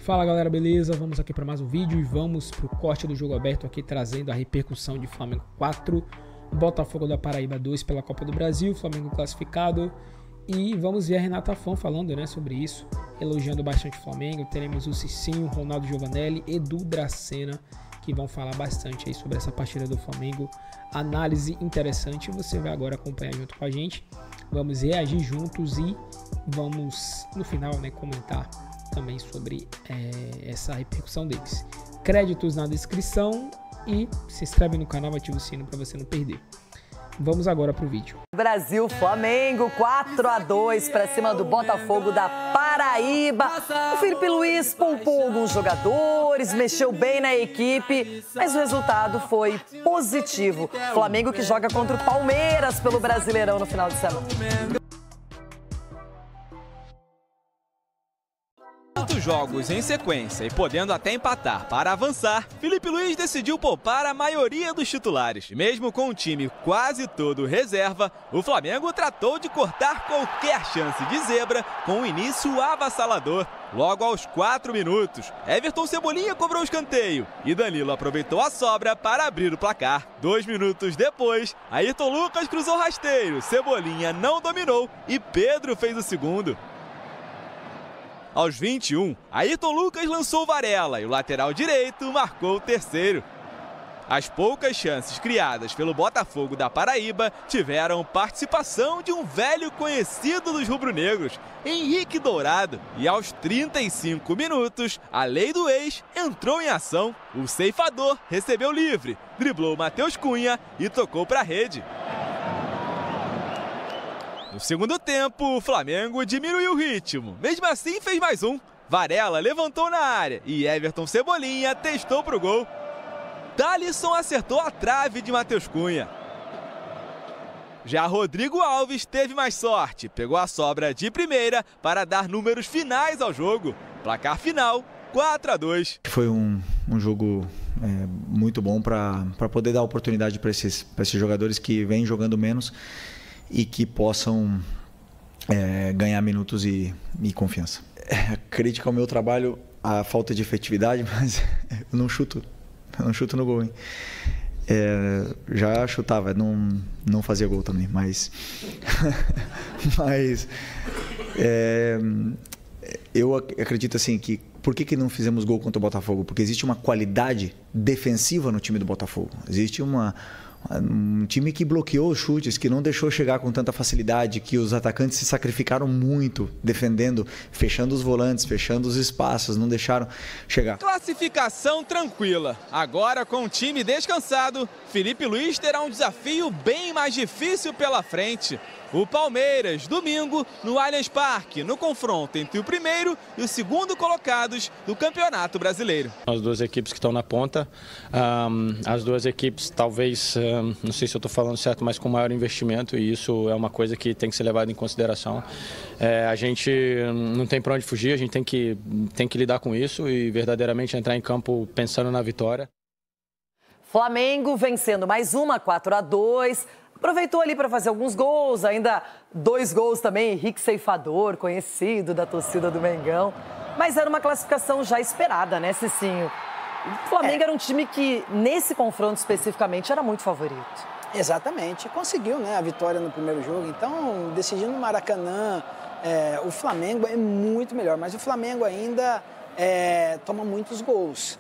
Fala galera, beleza? Vamos aqui para mais um vídeo e vamos pro corte do jogo aberto aqui, trazendo a repercussão de Flamengo 4, Botafogo da Paraíba 2 pela Copa do Brasil, Flamengo classificado. E vamos ver a Renata Fã falando, né, sobre isso, elogiando bastante o Flamengo. Teremos o Cicinho, Ronaldo Giovanelli, Edu Dracena, que vão falar bastante aí sobre essa partida do Flamengo. Análise interessante, você vai agora acompanhar junto com a gente. Vamos reagir juntos e vamos, no final, né, comentar também sobre essa repercussão deles. Créditos na descrição e se inscreve no canal, ativa o sino para você não perder. Vamos agora pro vídeo. Brasil, Flamengo, 4-2 para cima do Botafogo da Paraíba. O Felipe Luiz poupou alguns jogadores, mexeu bem na equipe, mas o resultado foi positivo. Flamengo que joga contra o Palmeiras pelo Brasileirão no final de semana. Jogos em sequência e podendo até empatar para avançar, Felipe Luiz decidiu poupar a maioria dos titulares. Mesmo com o time quase todo reserva, o Flamengo tratou de cortar qualquer chance de zebra com um início avassalador. Logo aos 4 minutos, Everton Cebolinha cobrou o escanteio e Danilo aproveitou a sobra para abrir o placar. 2 minutos depois, Ayrton Lucas cruzou rasteiro, Cebolinha não dominou e Pedro fez o segundo. Aos 21, Ayrton Lucas lançou Varela e o lateral direito marcou o terceiro. As poucas chances criadas pelo Botafogo da Paraíba tiveram participação de um velho conhecido dos rubro-negros, Henrique Dourado. E aos 35 minutos, a lei do ex entrou em ação. O ceifador recebeu livre, driblou Matheus Cunha e tocou para a rede. No segundo tempo, o Flamengo diminuiu o ritmo. Mesmo assim, fez mais um. Varela levantou na área e Everton Cebolinha testou para o gol. Thalisson acertou a trave de Matheus Cunha. Já Rodrigo Alves teve mais sorte. Pegou a sobra de primeira para dar números finais ao jogo. Placar final, 4-2. Foi um jogo muito bom para poder dar oportunidade para esses jogadores que vêm jogando menos e que possam ganhar minutos e confiança. A crítica ao meu trabalho, a falta de efetividade, mas eu não chuto no gol, hein? Já chutava, não fazia gol também, mas eu acredito assim que por que não fizemos gol contra o Botafogo? Porque existe uma qualidade defensiva no time do Botafogo, existe um time que bloqueou os chutes, que não deixou chegar com tanta facilidade, que os atacantes se sacrificaram muito defendendo, fechando os volantes, fechando os espaços, não deixaram chegar. Classificação tranquila. Agora, com o time descansado, Felipe Luiz terá um desafio bem mais difícil pela frente. O Palmeiras, domingo, no Allianz Parque, no confronto entre o primeiro e o segundo colocados do Campeonato Brasileiro. As duas equipes que estão na ponta, as duas equipes talvez, não sei se eu estou falando certo, mas com maior investimento, e isso é uma coisa que tem que ser levada em consideração. A gente não tem para onde fugir, a gente tem que lidar com isso e verdadeiramente entrar em campo pensando na vitória. Flamengo vencendo mais uma, 4-2. Aproveitou ali para fazer alguns gols, ainda 2 gols também, Henrique Ceifador, conhecido da torcida do Mengão. Mas era uma classificação já esperada, né, Cicinho? O Flamengo era um time que, nesse confronto especificamente, era muito favorito. Exatamente, conseguiu, né, a vitória no primeiro jogo. Então, decidindo no Maracanã, o Flamengo é muito melhor. Mas o Flamengo ainda toma muitos gols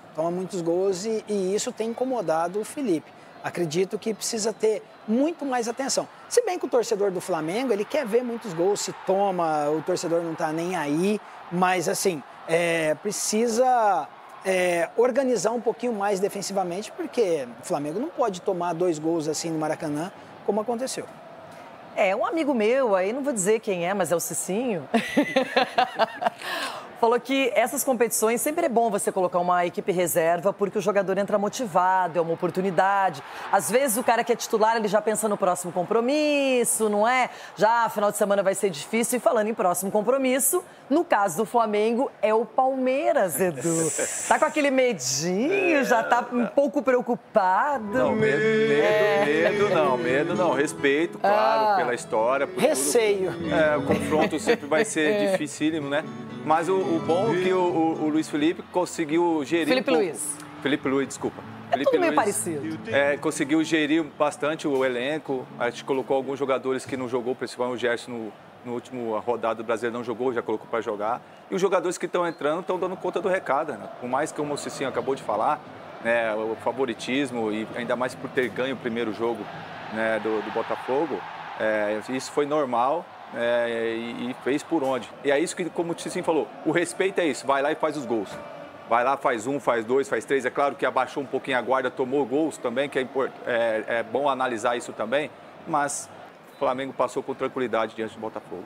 e isso tem incomodado o Felipe. Acredito que precisa ter muito mais atenção. Se bem que o torcedor do Flamengo, ele quer ver muitos gols, se toma, o torcedor não está nem aí, mas assim, precisa organizar um pouquinho mais defensivamente, porque o Flamengo não pode tomar 2 gols assim no Maracanã, como aconteceu. Um amigo meu, aí não vou dizer quem é, mas é o Cicinho, falou que essas competições sempre é bom você colocar uma equipe reserva porque o jogador entra motivado, é uma oportunidade. Às vezes o cara que é titular, ele já pensa no próximo compromisso, não é? Já final de semana vai ser difícil. E falando em próximo compromisso, no caso do Flamengo, é o Palmeiras, Edu. Tá com aquele medinho, já tá um pouco preocupado. Não, medo não. Respeito, claro, pela história. Por receio. Tudo. O confronto sempre vai ser dificílimo, né? Mas o bom é que o Luiz Felipe conseguiu gerir... Felipe Luiz, desculpa. Felipe tudo meio Luiz, parecido. Conseguiu gerir bastante o elenco. A gente colocou alguns jogadores que não jogou, principalmente o Gerson no último rodada do Brasileiro não jogou, já colocou para jogar. E os jogadores que estão entrando estão dando conta do recado, né? Por mais que o Cicinho acabou de falar, né, o favoritismo, e ainda mais por ter ganho o primeiro jogo, né, do Botafogo, isso foi normal. E fez por onde. E é isso que, como o Cicinho falou, o respeito é isso, vai lá e faz os gols. Vai lá, faz 1, faz 2, faz 3. É claro que abaixou um pouquinho a guarda, tomou gols também, que é bom analisar isso também, mas o Flamengo passou com tranquilidade diante do Botafogo.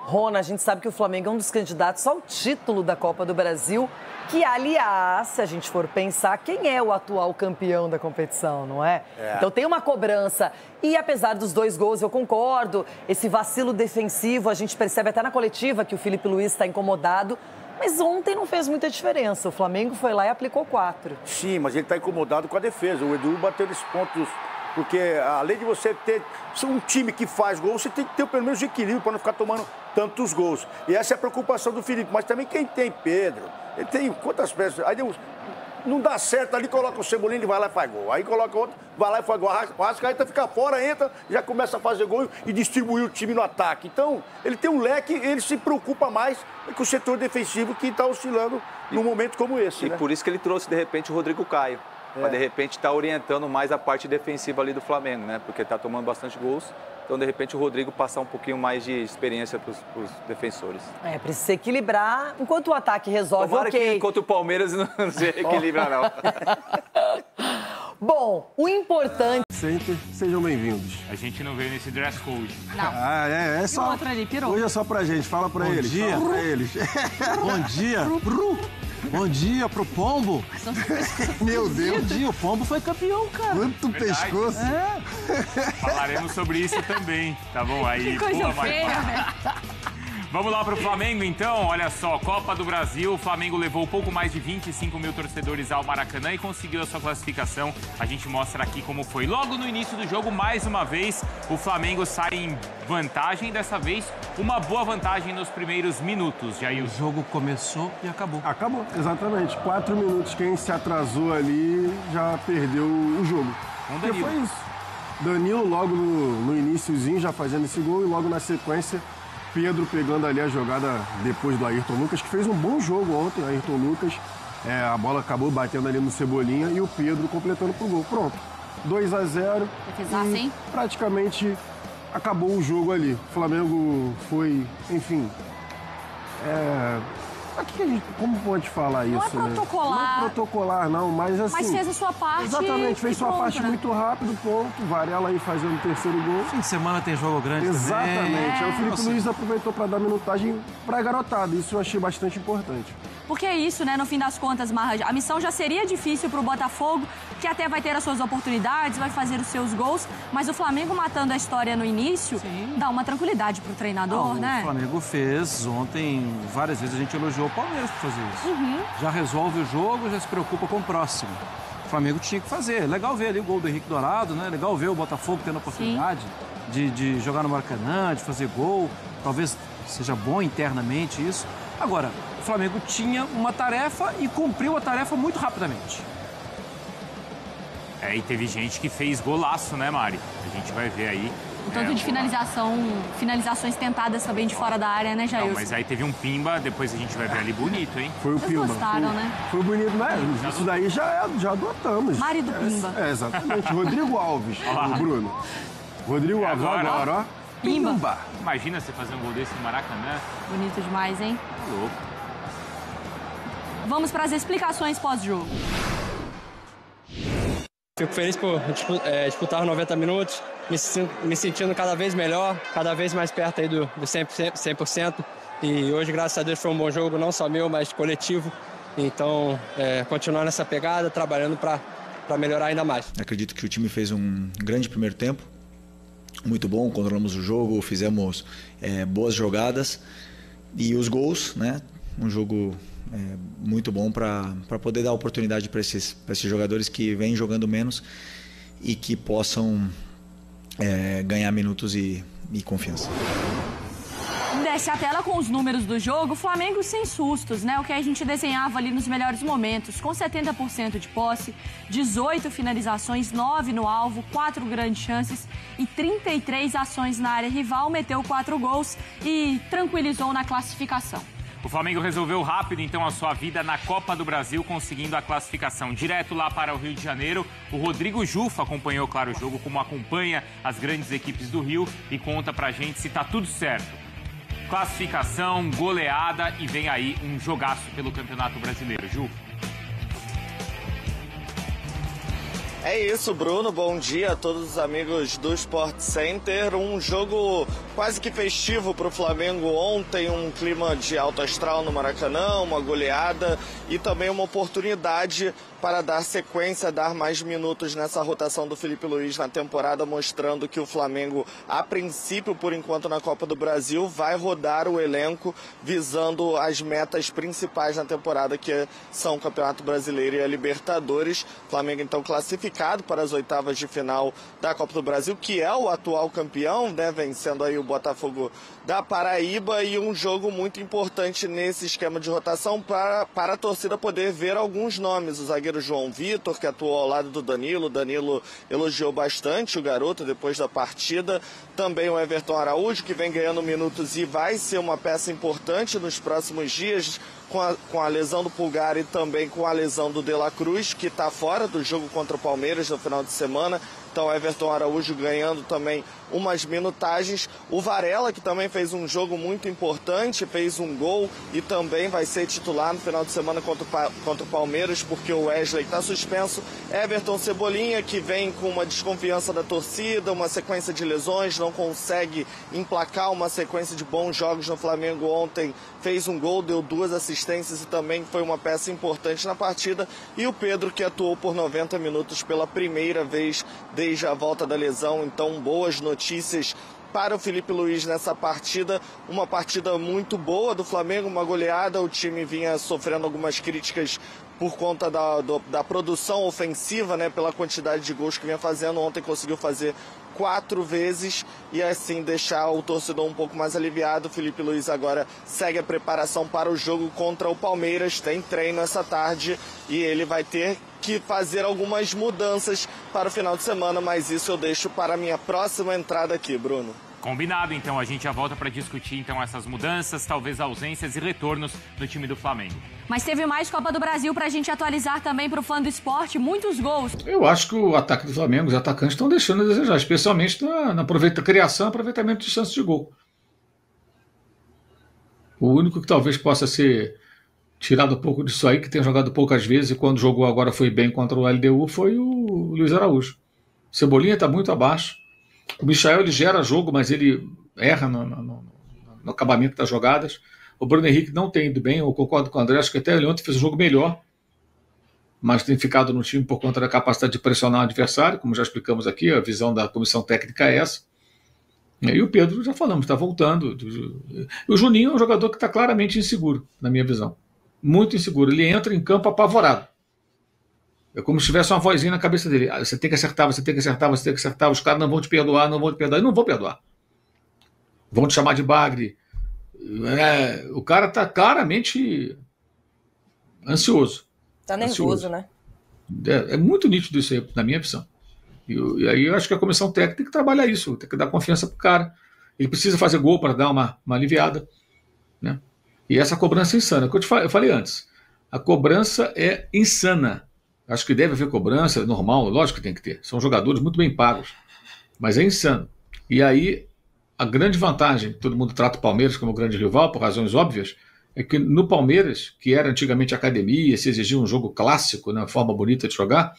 Rona, a gente sabe que o Flamengo é um dos candidatos ao título da Copa do Brasil, que, aliás, se a gente for pensar, quem é o atual campeão da competição, não é? Então tem uma cobrança. E apesar dos 2 gols, eu concordo, esse vacilo defensivo, a gente percebe até na coletiva que o Felipe Luiz está incomodado, mas ontem não fez muita diferença. O Flamengo foi lá e aplicou 4. Sim, mas ele está incomodado com a defesa. O Edu bateu nesses pontos. Porque além de você ter um time que faz gol, você tem que ter pelo menos equilíbrio para não ficar tomando tantos gols. E essa é a preocupação do Felipe. Mas também quem tem Pedro, ele tem quantas peças? Aí não dá certo ali, coloca o Cebolinha, ele vai lá e faz gol. Aí coloca outro, vai lá e faz gol. O Arrascaeta fica fora, entra, já começa a fazer gol e distribuir o time no ataque. Então, ele tem um leque, ele se preocupa mais com o setor defensivo que está oscilando num momento como esse. E por isso que ele trouxe, de repente, o Rodrigo Caio. Para, de repente, estar orientando mais a parte defensiva ali do Flamengo, né? Porque está tomando bastante gols. Então, de repente, o Rodrigo passar um pouquinho mais de experiência para os defensores. Precisa se equilibrar. Enquanto o ataque resolve, Tomara que contra o Palmeiras não se equilibra, não. Bom, o importante... Sejam bem-vindos. A gente não veio nesse dress code. Não. É só... Outro ali, pirou. Hoje é só pra gente. Fala pra eles. Fala pra eles. Bom dia. Bom dia pro Pombo. Meu Deus. Bom dia, o Pombo foi campeão, cara. Quanto pescoço. Falaremos sobre isso também, tá bom? Aí, que coisa feia, velho. Vamos lá pro Flamengo, então. Olha só, Copa do Brasil. O Flamengo levou pouco mais de 25 mil torcedores ao Maracanã e conseguiu a sua classificação. A gente mostra aqui como foi. Logo no início do jogo, mais uma vez, o Flamengo sai em vantagem. Dessa vez, uma boa vantagem nos primeiros minutos. O jogo começou e acabou. Acabou, exatamente. 4 minutos. Quem se atrasou ali já perdeu o jogo. Porque foi isso. Danilo logo no iniciozinho já fazendo esse gol e logo na sequência... Pedro pegando ali a jogada depois do Ayrton Lucas, que fez um bom jogo ontem, Ayrton Lucas. A bola acabou batendo ali no Cebolinha e o Pedro completando pro gol. Pronto, 2-0. E praticamente acabou o jogo ali. O Flamengo foi, enfim... Aqui a gente, como pode falar isso? Não é protocolar. Não é protocolar, não, mas assim... Mas fez a sua parte. Exatamente, fez sua parte muito rápido, ponto. Varela aí fazendo o terceiro gol. Fim de semana tem jogo grande Exatamente. também. Aí o Felipe Luiz aproveitou para dar minutagem para a garotada. Isso eu achei bastante importante. Porque é isso, né? No fim das contas, Marra, a missão já seria difícil pro Botafogo, que até vai ter as suas oportunidades, vai fazer os seus gols, mas o Flamengo matando a história no início, dá uma tranquilidade pro treinador, né? O Flamengo fez ontem, várias vezes a gente elogiou o Palmeiras por fazer isso. Já resolve o jogo, já se preocupa com o próximo. O Flamengo tinha que fazer. Legal ver ali o gol do Henrique Dourado, né? Legal ver o Botafogo tendo a oportunidade de jogar no Maracanã, de fazer gol. Talvez seja bom internamente isso. Agora, o Flamengo tinha uma tarefa e cumpriu a tarefa muito rapidamente. E teve gente que fez golaço, né, Mari? A gente vai ver aí. Um tanto de finalizações tentadas também de fora da área, né, Jair? Não, mas aí teve um pimba, depois a gente vai ver ali bonito, hein? Foi o pimba. Gostaram, né? Foi bonito, né? Isso daí já adotamos. Mari do pimba. Exatamente. Rodrigo Alves, o Bruno. Rodrigo Alves, agora, ó. Pimba. Imagina você fazer um gol desse no Maracanã. Bonito demais, hein? Louco. Vamos para as explicações pós-jogo. Fico feliz por disputar 90 minutos, me sentindo cada vez melhor, cada vez mais perto aí do 100%. E hoje, graças a Deus, foi um bom jogo, não só meu, mas coletivo. Então, continuar nessa pegada, trabalhando para melhorar ainda mais. Acredito que o time fez um grande primeiro tempo, muito bom, controlamos o jogo, fizemos boas jogadas e os gols, né? Um jogo muito bom para poder dar oportunidade para esses jogadores que vêm jogando menos e que possam ganhar minutos e confiança. aparece a tela com os números do jogo. O Flamengo sem sustos, né? O que a gente desenhava ali nos melhores momentos. Com 70% de posse, 18 finalizações, 9 no alvo, 4 grandes chances e 33 ações na área rival. Meteu 4 gols e tranquilizou na classificação. O Flamengo resolveu rápido, então, a sua vida na Copa do Brasil, conseguindo a classificação direto lá para o Rio de Janeiro. O Rodrigo Jufa acompanhou, claro, o jogo, como acompanha as grandes equipes do Rio, e conta pra gente se tá tudo certo. Classificação, goleada, e vem aí um jogaço pelo Campeonato Brasileiro. Ju. É isso, Bruno. Bom dia a todos os amigos do Sport Center. Um jogo quase que festivo para o Flamengo ontem, um clima de alto astral no Maracanã, uma goleada e também uma oportunidade para dar sequência, dar mais minutos nessa rotação do Filipe Luís na temporada, mostrando que o Flamengo, a princípio, por enquanto na Copa do Brasil, vai rodar o elenco visando as metas principais na temporada, que são o Campeonato Brasileiro e a Libertadores. O Flamengo, então, classificado para as oitavas de final da Copa do Brasil, que é o atual campeão, né, vencendo aí o Botafogo da Paraíba, e um jogo muito importante nesse esquema de rotação para a torcida poder ver alguns nomes. O zagueiro João Vitor, que atuou ao lado do Danilo. O Danilo elogiou bastante o garoto depois da partida. Também o Everton Araújo, que vem ganhando minutos e vai ser uma peça importante nos próximos dias, com a lesão do Pulgar e também com a lesão do De La Cruz, que está fora do jogo contra o Palmeiras no final de semana. Então, Everton Araújo ganhando também umas minutagens. O Varela, que também fez um jogo muito importante, fez um gol e também vai ser titular no final de semana contra o Palmeiras, porque o Wesley está suspenso. Everton Cebolinha, que vem com uma desconfiança da torcida, uma sequência de lesões, não consegue emplacar uma sequência de bons jogos no Flamengo ontem. Fez um gol, deu 2 assistências e também foi uma peça importante na partida. E o Pedro, que atuou por 90 minutos pela primeira vez desde a volta da lesão. Então, boas notícias para o Filipe Luís nessa partida. Uma partida muito boa do Flamengo, uma goleada. O time vinha sofrendo algumas críticas por conta da produção ofensiva, né, pela quantidade de gols que vinha fazendo. Ontem conseguiu fazer 4 vezes e assim deixar o torcedor um pouco mais aliviado. O Filipe Luís agora segue a preparação para o jogo contra o Palmeiras. Tem treino essa tarde e ele vai ter que fazer algumas mudanças para o final de semana, mas isso eu deixo para a minha próxima entrada aqui, Bruno. Combinado, então. A gente já volta para discutir então essas mudanças, talvez ausências e retornos do time do Flamengo. Mas teve mais Copa do Brasil para a gente atualizar também para o fã do esporte, muitos gols. Eu acho que o ataque do Flamengo, os atacantes estão deixando a desejar, especialmente na criação e aproveitamento de chances de gol. O único que talvez possa ser tirado um pouco disso aí, que tem jogado poucas vezes e quando jogou agora foi bem contra o LDU, foi o Luiz Araújo. O Cebolinha está muito abaixo. O Michael, ele gera jogo, mas ele erra no acabamento das jogadas. O Bruno Henrique não tem ido bem, eu concordo com o André, acho que até ele ontem fez um jogo melhor, mas tem ficado no time por conta da capacidade de pressionar o adversário, como já explicamos aqui, a visão da comissão técnica é essa. E o Pedro, já falamos, está voltando. O Juninho é um jogador que está claramente inseguro, na minha visão. Muito inseguro. Ele entra em campo apavorado. É como se tivesse uma vozinha na cabeça dele. Você tem que acertar, você tem que acertar, você tem que acertar. Os caras não vão te perdoar, não vão te perdoar. E não vão perdoar. Vão te chamar de bagre. O cara está claramente ansioso. Está nervoso, né? É muito nítido isso aí, na minha visão. E aí eu acho que a comissão técnica tem que trabalhar isso, tem que dar confiança pro cara. Ele precisa fazer gol para dar uma aliviada, né? E essa cobrança é insana. Eu falei antes, a cobrança é insana. Acho que deve haver cobrança, normal, lógico que tem que ter. São jogadores muito bem pagos, mas é insano. E aí a grande vantagem, todo mundo trata o Palmeiras como grande rival, por razões óbvias, é que no Palmeiras, que era antigamente academia, se exigia um jogo clássico, na forma bonita de jogar,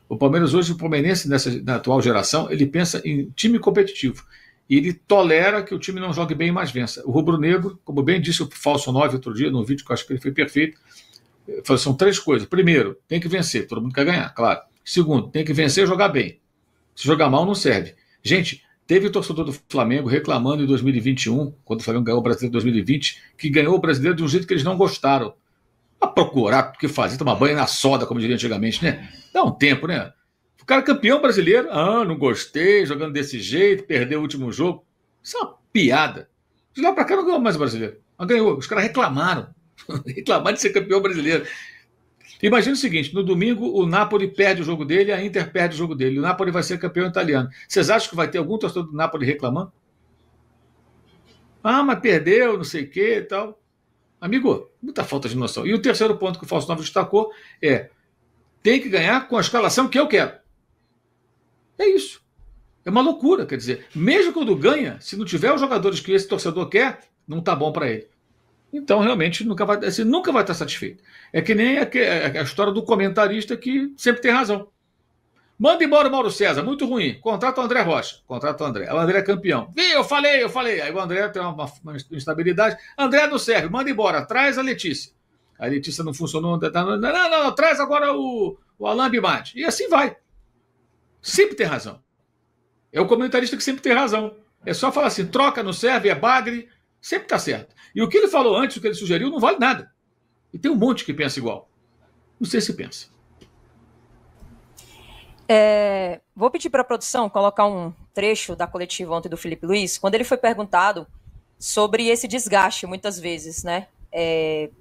o Palmeiras hoje, o palmeirense na atual geração, ele pensa em time competitivo. E ele tolera que o time não jogue bem, mas vença. O rubro-negro, como bem disse o Falso 9 outro dia, num vídeo que eu acho que ele foi perfeito, são 3 coisas. Primeiro, tem que vencer, todo mundo quer ganhar, claro. Segundo, tem que vencer e jogar bem. Se jogar mal, não serve. Gente, teve o torcedor do Flamengo reclamando em 2021, quando o Flamengo ganhou o Brasileiro em 2020, que ganhou o Brasileiro de um jeito que eles não gostaram. A procurar o que fazer, tomar banho na soda, como diria antigamente, né? Dá um tempo, né? O cara campeão brasileiro, não gostei, jogando desse jeito, perdeu o último jogo. Isso é uma piada. De lá para cá não ganhou mais o brasileiro. Mas ganhou. Os caras reclamaram. Reclamaram de ser campeão brasileiro. Imagina o seguinte, no domingo o Napoli perde o jogo dele, a Inter perde o jogo dele. O Napoli vai ser campeão italiano. Vocês acham que vai ter algum torcedor do Napoli reclamando? Ah, mas perdeu, não sei o que e tal. Amigo, muita falta de noção. E o terceiro ponto que o Fausto Novo destacou é: tem que ganhar com a escalação que eu quero. É isso. É uma loucura, quer dizer, mesmo quando ganha, se não tiver os jogadores que esse torcedor quer, não tá bom para ele. Então, realmente, nunca vai estar satisfeito. É que nem a história do comentarista que sempre tem razão. Manda embora o Mauro César, muito ruim. Contrata o André Rocha. Contrata o André. O André é campeão. Eu falei. Aí o André tem uma instabilidade. André não serve, manda embora. Traz a Letícia. A Letícia não funcionou. Não, traz agora o Alain Bimati. E assim vai. Sempre tem razão. É o comentarista que sempre tem razão. É só falar assim, troca, não serve, é bagre. Sempre está certo. E o que ele falou antes, o que ele sugeriu, não vale nada. E tem um monte que pensa igual. Não sei se pensa. Vou pedir para a produção colocar um trecho da coletiva ontem do Filipe Luís, quando ele foi perguntado sobre esse desgaste, muitas vezes, né?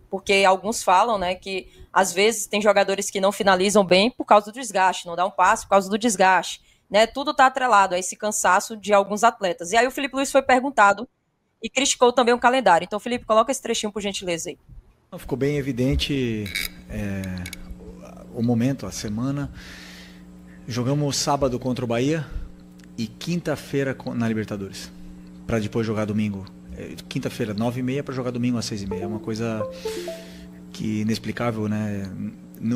Porque alguns falam, né, que às vezes tem jogadores que não finalizam bem por causa do desgaste, não dá um passe por causa do desgaste, né? Tudo está atrelado a esse cansaço de alguns atletas. E aí o Filipe Luís foi perguntado e criticou também o calendário. Então, Felipe, coloca esse trechinho, por gentileza, aí. Ficou bem evidente o momento, a semana. Jogamos sábado contra o Bahia e quinta-feira na Libertadores, para depois jogar domingo. Quinta-feira, 9h30, para jogar domingo às 6h30. É uma coisa que inexplicável, né?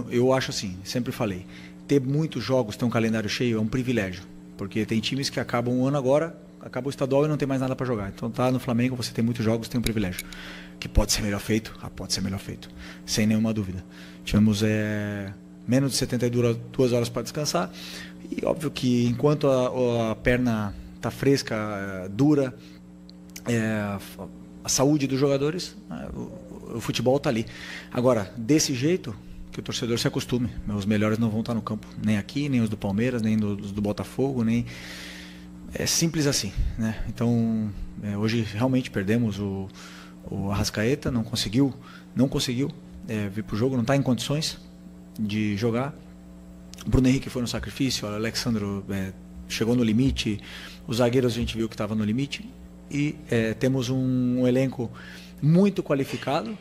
Eu acho assim, sempre falei, ter muitos jogos, ter um calendário cheio é um privilégio, porque tem times que acabam um ano agora, acaba o estadual e não tem mais nada para jogar. Então tá no Flamengo, você tem muitos jogos, tem um privilégio. Que pode ser melhor feito? Pode ser melhor feito. Sem nenhuma dúvida. Tivemos menos de 72 horas para descansar. E óbvio que enquanto a perna tá fresca, dura, a saúde dos jogadores, o futebol tá ali. Agora, desse jeito, que o torcedor se acostume. Os melhores não vão estar no campo. Nem aqui, nem os do Palmeiras, nem os do Botafogo, nem... É simples assim, né? Então, hoje realmente perdemos o Arrascaeta, não conseguiu vir pro jogo, não está em condições de jogar. O Bruno Henrique foi no sacrifício, o Alexandro chegou no limite, os zagueiros a gente viu que estava no limite, e temos um elenco muito qualificado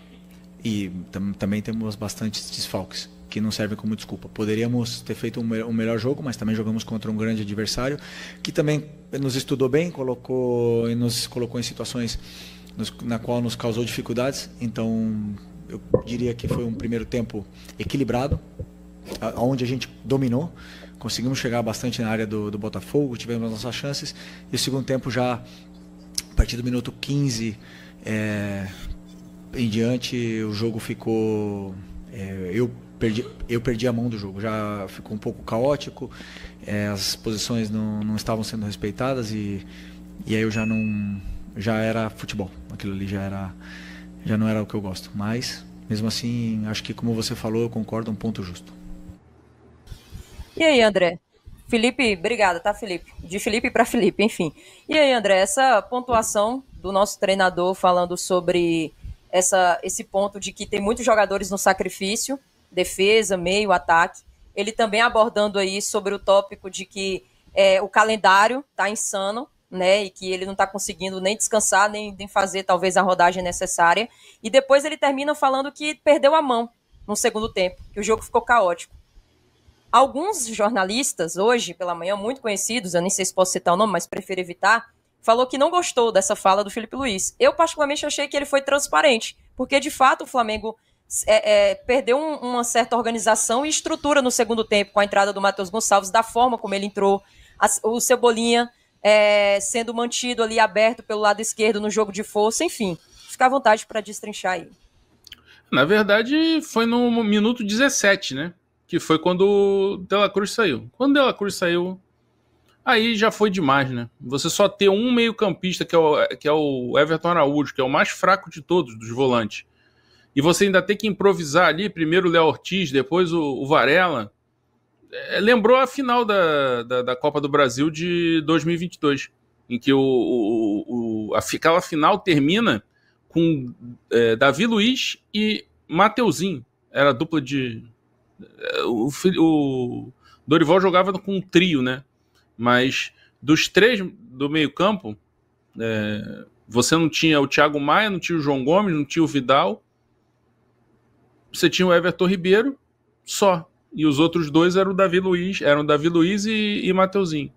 e também temos bastantes desfalques que não servem como desculpa. Poderíamos ter feito um melhor jogo, mas também jogamos contra um grande adversário que também nos estudou bem, nos colocou em situações na qual nos causou dificuldades. Então eu diria que foi um primeiro tempo equilibrado, onde a gente dominou, conseguimos chegar bastante na área do Botafogo, tivemos nossas chances, e o segundo tempo já, a partir do minuto 15 em diante, o jogo ficou... Eu perdi a mão do jogo, já ficou um pouco caótico, as posições não estavam sendo respeitadas e aí eu já era futebol, aquilo ali já não era o que eu gosto, mas mesmo assim, acho que como você falou, eu concordo, um ponto justo. E aí, André? Felipe, obrigada, tá, Felipe? De Felipe para Felipe, enfim. E aí, André, essa pontuação do nosso treinador falando sobre esse ponto de que tem muitos jogadores no sacrifício, defesa, meio, ataque, ele também abordando aí sobre o tópico de que o calendário tá insano, né, e que ele não está conseguindo nem descansar, nem fazer talvez a rodagem necessária, e depois ele termina falando que perdeu a mão no segundo tempo, que o jogo ficou caótico. Alguns jornalistas hoje, pela manhã, muito conhecidos, eu nem sei se posso citar o nome, mas prefiro evitar, falou que não gostou dessa fala do Filipe Luís. Eu particularmente achei que ele foi transparente, porque de fato o Flamengo perdeu uma certa organização e estrutura no segundo tempo, com a entrada do Matheus Gonçalves, da forma como ele entrou, o Cebolinha sendo mantido ali aberto pelo lado esquerdo no jogo de força, enfim, fica à vontade para destrinchar aí. Na verdade, foi no minuto 17, né? Que foi quando o De La Cruz saiu. Quando o De La Cruz saiu, aí já foi demais, né? Você só ter um meio-campista, que é o Everton Araújo, que é o mais fraco de todos, dos volantes, e você ainda tem que improvisar ali, primeiro o Léo Ortiz, depois o Varela, lembrou a final da Copa do Brasil de 2022, em que o aquela final termina com Davi Luiz e Mateuzinho. Era a dupla de... O Dorival jogava com um trio, né? Mas dos 3 do meio campo, você não tinha o Thiago Maia, não tinha o João Gomes, não tinha o Vidal. Você tinha o Everton Ribeiro só. E os outros 2 eram o Davi Luiz e Mateuzinho.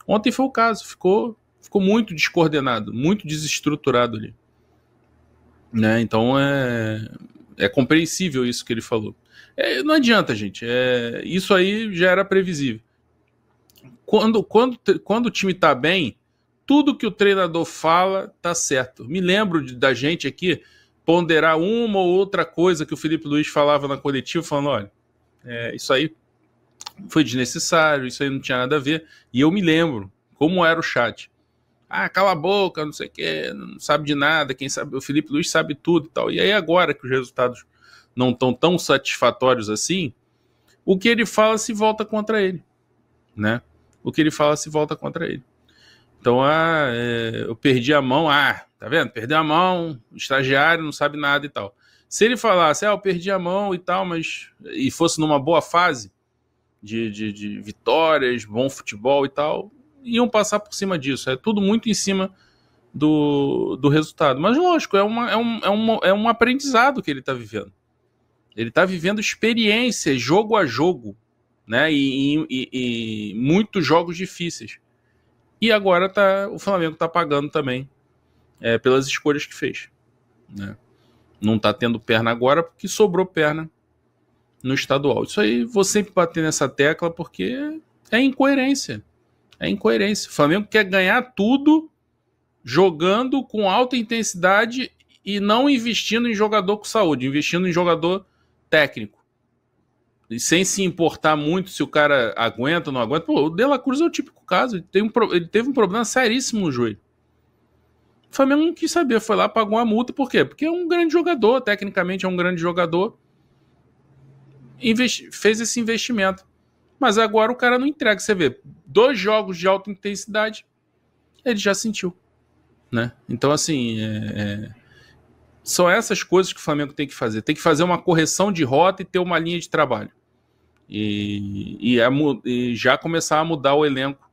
Ontem foi o caso, ficou muito descoordenado, muito desestruturado ali. Né? Então é compreensível isso que ele falou. Não adianta, gente. Isso aí já era previsível. Quando o time tá bem, tudo que o treinador fala tá certo. Me lembro da gente aqui ponderar uma ou outra coisa que o Felipe Luiz falava na coletiva, falando, olha, isso aí foi desnecessário, isso aí não tinha nada a ver. E eu me lembro como era o chat. Cala a boca, não sei o que, não sabe de nada, quem sabe, o Felipe Luiz sabe tudo e tal. E aí agora que os resultados não estão tão satisfatórios assim, o que ele fala se volta contra ele, né? O que ele fala se volta contra ele. Então, eu perdi a mão, tá vendo? Perdeu a mão, o estagiário não sabe nada e tal. Se ele falasse, eu perdi a mão e tal, e fosse numa boa fase de vitórias, bom futebol e tal, iam passar por cima disso. É tudo muito em cima do resultado. Mas, lógico, é um aprendizado que ele está vivendo. Ele está vivendo experiências, jogo a jogo, né? E muitos jogos difíceis. E agora o Flamengo está pagando também pelas escolhas que fez. Né? Não está tendo perna agora porque sobrou perna no estadual. Isso aí vou sempre bater nessa tecla porque é incoerência. É incoerência. O Flamengo quer ganhar tudo jogando com alta intensidade e não investindo em jogador com saúde, investindo em jogador técnico. E sem se importar muito se o cara aguenta ou não aguenta. O De La Cruz é o típico caso. Ele teve um problema seríssimo no joelho. O Flamengo não quis saber, foi lá, pagou uma multa. Por quê? Porque é um grande jogador, tecnicamente é um grande jogador. Fez esse investimento. Mas agora o cara não entrega. Você vê, 2 jogos de alta intensidade, ele já sentiu. Né? Então, assim, são essas coisas que o Flamengo tem que fazer. Tem que fazer uma correção de rota e ter uma linha de trabalho. E já começar a mudar o elenco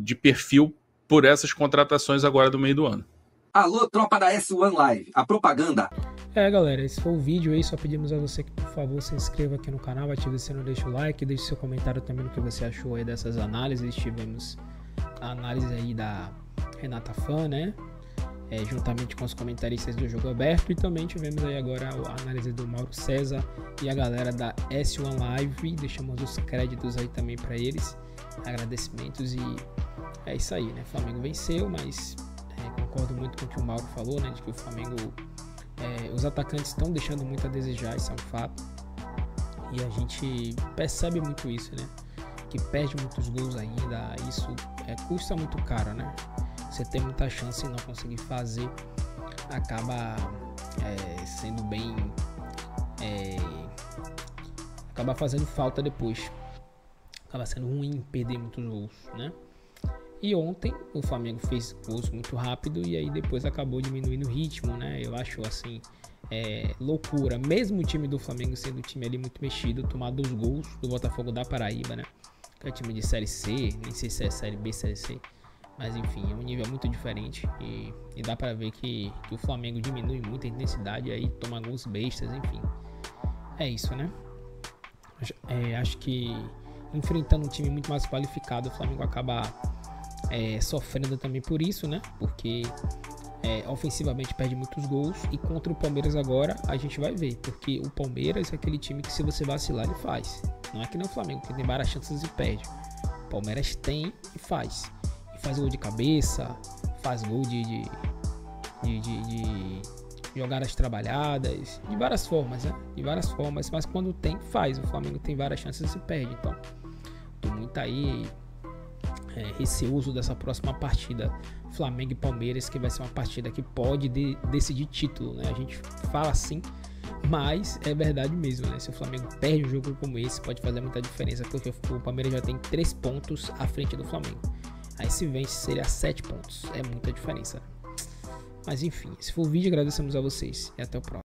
de perfil por essas contratações agora do meio do ano. Alô, tropa da S1 Live, a propaganda. Galera, esse foi o vídeo aí. Só pedimos a você que, por favor, se inscreva aqui no canal, ative o sininho, deixa o like, deixe seu comentário também no que você achou aí dessas análises. Tivemos a análise aí da Renata Fã, né? Juntamente com os comentaristas do Jogo Aberto, e também tivemos aí agora a análise do Mauro César e a galera da S1 Live. Deixamos os créditos aí também para eles, agradecimentos, e é isso aí, né? O Flamengo venceu, mas concordo muito com o que o Mauro falou, né? De que o Flamengo, os atacantes estão deixando muito a desejar, isso é um fato, e a gente percebe muito isso, né? Que perde muitos gols ainda, isso custa muito caro, né? Você tem muita chance e não conseguir fazer, acaba sendo bem... acaba fazendo falta depois. Acaba sendo ruim perder muitos gols, né? E ontem o Flamengo fez gols muito rápido e aí depois acabou diminuindo o ritmo, né? Eu acho assim, loucura. Mesmo o time do Flamengo sendo um time ali muito mexido, tomar 2 gols do Botafogo da Paraíba, né? Que é time de Série C, nem sei se é Série B, Série C. Mas enfim, é um nível muito diferente e dá pra ver que o Flamengo diminui muito a intensidade, aí toma gols bestas, enfim. É isso, né? Acho que enfrentando um time muito mais qualificado, o Flamengo acaba sofrendo também por isso, né? Porque ofensivamente perde muitos gols, e contra o Palmeiras agora a gente vai ver, porque o Palmeiras é aquele time que se você vacilar ele faz. Não é que nem o Flamengo, que tem várias chances e perde. O Palmeiras tem e faz. Faz gol de cabeça, faz gol de jogadas trabalhadas, de várias formas, né? De várias formas, mas quando tem, faz. O Flamengo tem várias chances e perde. Então, tô muito aí receoso dessa próxima partida, Flamengo e Palmeiras, que vai ser uma partida que pode decidir título, né? A gente fala assim, mas é verdade mesmo, né? Se o Flamengo perde um jogo como esse, pode fazer muita diferença, porque o Palmeiras já tem 3 pontos à frente do Flamengo. Aí se vence seria 7 pontos, é muita diferença. Mas enfim, esse foi o vídeo, agradecemos a vocês e até o próximo.